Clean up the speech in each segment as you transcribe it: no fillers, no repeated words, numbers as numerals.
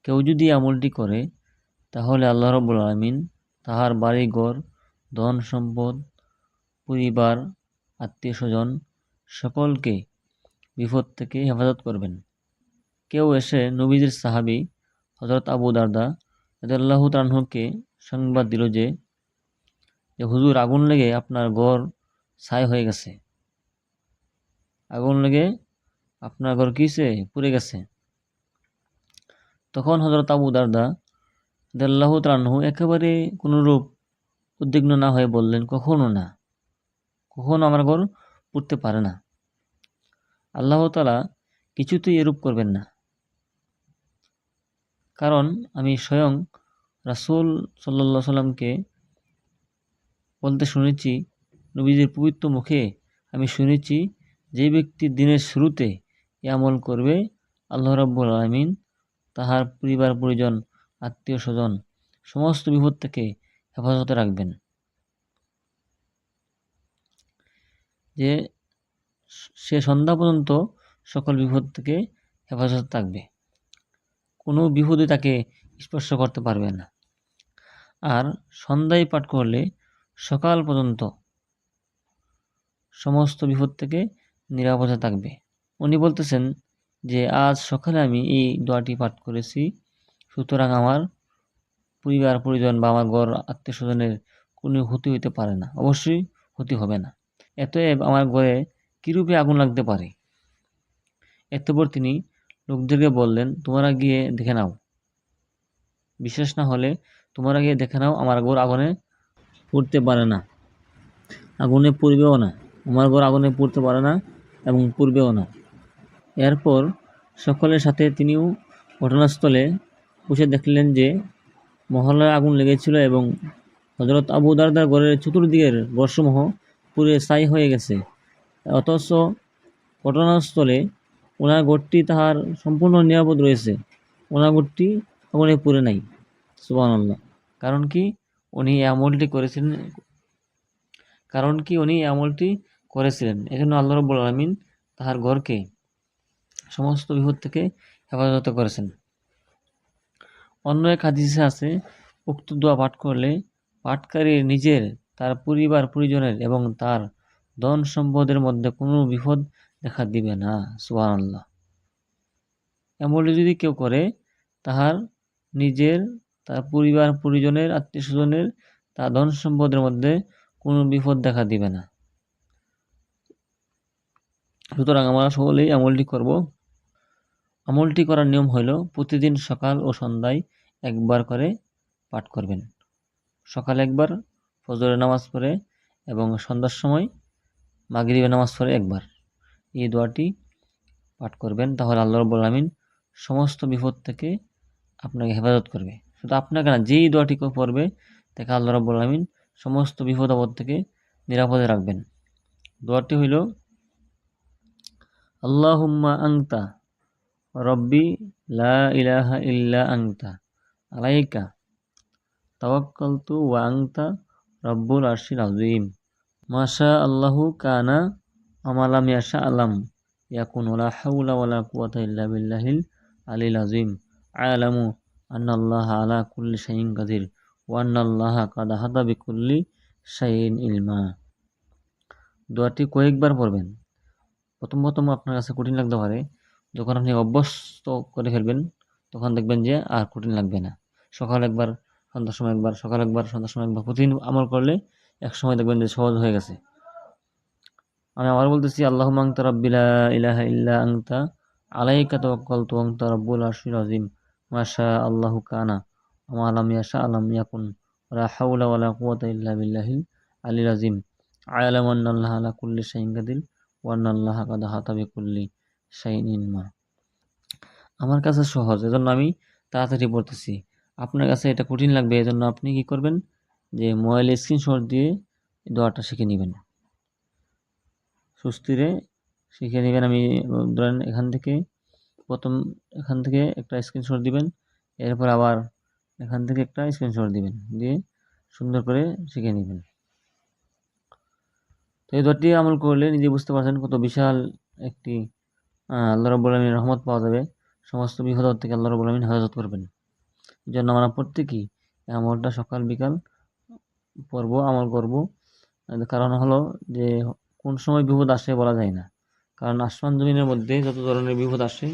কেউ যদি আমলটি করে তাহলে আল্লাহ রাব্বুল আলামিন তাহার বাড়িঘর, ধন সম্পদ, পরিবার, আত্মীয়স্বজন সকলকে বিপদ থেকে হেফাজত করবেন। কেউ এসে নবীজির সাহাবী হযরত আবু দারদা রাদিয়াল্লাহু তাআলা আনহুকে সংবাদ দিল যে হুজুর, আগুন লেগে আপনার ঘর ছাই হয়ে গেছে। আগুন লেগে আপনার ঘর কিসে পুড়ে গেছে। তখন হযরত আবু দারদা রাদিয়াল্লাহু তাআলা আনহু একেবারে কোনরূপ উদ্বিগ্ন না হয়ে বললেন, কখনো না, কখনো আমার ঘর পুড়তে পারে না। আল্লাহ তাআলা কিছুতেই এরূপ করবেন না, কারণ আমি স্বয়ং রাসূল সাল্লাল্লাহু আলাইহি সাল্লামকে বলতে শুনেছি, নবীজির পবিত্র মুখে আমি শুনেছি, যে ব্যক্তি দিনের শুরুতে এ আমল করবে আল্লাহ রাব্বুল আলামিন তাহার পরিবার পরিজন, আত্মীয় স্বজন সমস্ত বিপদ থেকে হেফাজতে রাখবেন। যে সে সন্ধ্যা পর্যন্ত সকল বিপদ থেকে হেফাজতে থাকবে, কোনো বিপদই তাকে স্পর্শ করতে পারবে না। আর সন্ধ্যায় পাঠ করলে সকাল পর্যন্ত সমস্ত বিপদ থেকে নিরাপদে থাকবে। উনি বলতেছেন যে আজ সকালে আমি এই দোয়াটি পাঠ করেছি, সুতরাং আমার পরিবার পরিজন বা আমার ঘর আত্মীয় স্বজনের কোনো ক্ষতি হইতে পারে না, অবশ্যই ক্ষতি হবে না। এতএব আমার ঘরে কিরূপে আগুন লাগতে পারে। এতপর তিনি লোকদেরকে বললেন, তোমরা গিয়ে দেখে নাও, বিশ্বাস না হলে তোমরা গিয়ে দেখে নাও, আমার ঘর আগুনে পুড়তে পারে না, আগুনে পুড়বেও না। আমার ঘর আগুনে পুড়তে পারে না এবং পুড়বেও না। এরপর সকলের সাথে তিনিও ঘটনাস্থলে বসে দেখলেন যে মহল্লায় আগুন লেগেছিল এবং হযরত আবু দারদার ঘরের চতুর্দিকের ঘরসমূহ পুড়ে ছাই হয়ে গেছে। অথচ ঘটনাস্থলে ওনার ঘরটি তাহার সম্পূর্ণ নিরাপদ রয়েছে, ওনার ঘরটি আগুনে পুড়ে নাই। সুবহানাল্লাহ। কারণ কি উনি এই আমলটি করেছিলেন। এজন্য আল্লাহ রাব্বুল আলামিন তাহার ঘরকে সমস্ত বিপদ থেকে হেফাজত করেছেন। অন্য এক হাদিসে আছে, উক্ত দোয়া পাঠ করলে পাঠকারীর নিজের, তার পরিবার পরিজনের এবং তার ধন সম্পদের মধ্যে কোনো বিপদ দেখা দিবে না। সুবহানাল্লাহ। আমলটি যদি কেউ করে তাহার নিজের, তার পরিবার পরিজনের, আত্মীয় স্বজনের, তার ধন সম্পদের মধ্যে কোনো বিপদ দেখা দিবে না। সুতরাং আমরা সকলেই আমলটি করব। আমলটি করার নিয়ম হলো প্রতিদিন সকাল ও সন্ধ্যায় একবার করে পাঠ করবেন। সকালে একবার ফজরের নামাজ পড়ে এবং সন্ধ্যার সময় মাগরিবের নামাজ পড়ে একবার এই দোয়াটি পাঠ করবেন। তাহলে আল্লাহ রাব্বুল আলামিন সমস্ত বিপদ থেকে আপনাকে হেফাজত করবে। শুধু আপনাকে না, যেই দোয়াটি পড়বে তাকে আল্লাহ রাব্বুল আলামিন সমস্ত বিপদ আপদ থেকে নিরাপদে রাখবেন। দোয়াটি হইল, আল্লাহুম্মা আনতা রব্বি লা ইলাহা ইল্লা আনতা আলাইকা তাওয়াক্কালতু ওয়া আনতা রব্বুল আরশিল আযীম। মাশা আল্লাহু কানা আমা লাম ইয়াশা আলাম ইয়াকুন ওয়ালা হাওলা ওয়ালা কুওয়াতা ইল্লা বিল্লাহিল আলিল আযীম। আ'লামু আন্নাল্লাহা আলা কুল্লি শাইইন কাদির ওয়া আন্নাল্লাহা কাদ আহাতা বিকুল্লি শাইইন ইলমা। দোয়াটি কয়েকবার পড়বেন। প্রথম আপনার কাছে কঠিন লাগতে পারে, যখন আপনি অভ্যস্ত করে ফেলবেন তখন দেখবেন যে আর কঠিন লাগবে না। সকাল একবার, সন্ধ্যার সময় একবার, সকাল একবার, সন্ধ্যার সময় একবার, প্রতিদিন আমল করলে এক সময় দেখবেন যে সহজ হয়ে গেছে। আমি আবার বলতেছি, আল্লাহুম্মা আনতা রাব্বি লা ইলাহা ইল্লা আনতা আলাইকা তাওয়াক্কালতু ওয়া আনতা রাব্বুল আরশিল আযীম। মাশা আল্লাহু কানা ওয়া লাম ইয়াশা লাম ইয়াকুন ওয়ালা হাওলা ওয়ালা কুওয়াতা ইল্লা বিল্লাহিল আলিল আযীম। আ'লামু আন্নাল্লাহা আলা কুল্লি শাইইন কাদির ওয়া আন্নাল্লাহা কাদ আহাতা বিকুল্লি শাইইন ইলমা। আমার কাছে সহজ, এজন্য আমি তাড়াতাড়ি পড়তেছি। আপনার কাছে এটা কঠিন লাগবে, এজন্য আপনি কি করবেন, যে মোবাইলে স্ক্রিনশট দিয়ে দোয়াটা শিখে নেবেন, সুস্থিরে শিখে নেবেন। আমি ধরেন এখান থেকে একটা স্ক্রিনশট দিবেন, এরপর আবার এখান থেকে একটা স্ক্রিনশট দিবেন, দিয়ে সুন্দর করে শিখে নেবেন। তো এই দোয়াটি আমল করলে নিজে বুঝতে পারছেন কত বিশাল একটি আল্লাহ রাব্বুল আলামিনের রহমত পাওয়া যাবে। সমস্ত বিপদ থেকে আল্লাহ রাব্বুল আলামিন হেফাজত করবেন। এই জন্য আমরা প্রত্যেকেই এই আমলটা সকাল বিকাল পড়বো, আমল করব। কারণ হলো যে কোন সময় বিপদ আসে বলা যায় না। কারণ আসমান জমিনের মধ্যে যত ধরনের বিপদ আসে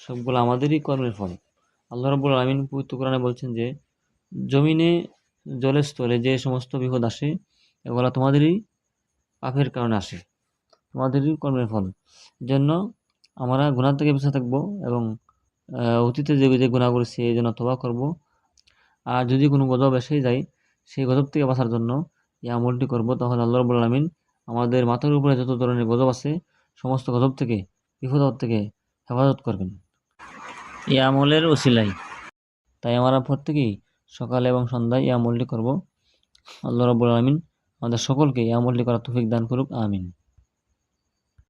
সবগুলো আমাদেরই কর্মের ফল। আল্লাহ রাব্বুল আলামিন পবিত্র কোরআনে বলছেন যে জমিনে জলের স্থলে যে সমস্ত বিপদ আসে এগুলো তোমাদেরই পাপের কারণে আসে, তোমাদেরই কর্মের ফল। এজন্য আমরা গুনাহ থেকে বেঁচে থাকবো এবং অতীতে যে যে গুনাহ করেছি এই জন্য তওবা করব। আর যদি কোনো গজব এসে যায় সেই গজব থেকে বাঁচার জন্য এই আমলটি করব, তাহলে আল্লাহ রাব্বুল আলামিন আমাদের মাথার উপরে যত ধরনের গজব আছে সমস্ত গজব থেকে, বিপদ থেকে হেফাজত করবেন এই আমলের ওসিলায়। তাই আমরা প্রত্যেকেই সকালে এবং সন্ধ্যায় এই আমলটি করব। আল্লাহ রাব্বুল আলামিন আমাদের সকলকে এই আমলটি করার তৌফিক দান করুক, আমিন।